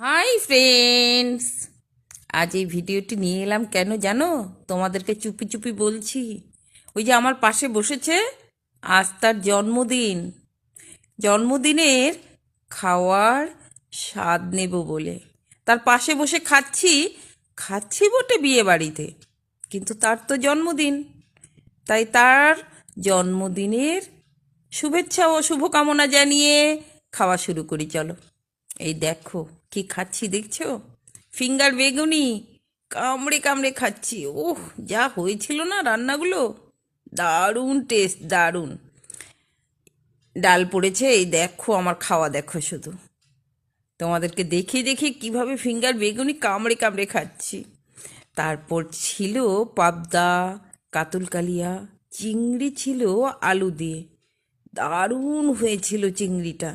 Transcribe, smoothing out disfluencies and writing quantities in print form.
Hi friends, আজ এই ভিডিওটি নিয়ে এলাম কেন জানো? তোমাদেরকে চুপি চুপি বলছি। ওই যে আমার পাশে বসেছে, আজ তার জন্মদিন। জন্মদিনের খাওয়ার স্বাদ নেব বলে তার পাশে বসে খাচ্ছি। খাচ্ছি বটে বিয়ে বাড়িতে, কিন্তু তার তো জন্মদিন, তাই তার জন্মদিনের শুভেচ্ছা ও শুভকামনা জানিয়ে খাওয়া শুরু করি। চলো, এই দেখো কি খাচ্ছি, দেখছো? ফিঙ্গার বেগুনি কামড়ে কামড়ে খাচ্ছি। ওহ, যা হয়েছিল না রান্নাগুলো, দারুণ টেস্ট, দারুণ। ডাল পড়েছে, এই দেখো আমার খাওয়া, দেখো শুধু। তোমাদেরকে দেখিয়ে দেখিয়ে কিভাবে ফিঙ্গার বেগুনি কামড়ে কামড়ে খাচ্ছি। তারপর ছিল পাবদা, কাতল কালিয়া, চিংড়ি ছিল আলু দিয়ে। দারুণ হয়েছিল চিংড়িটা।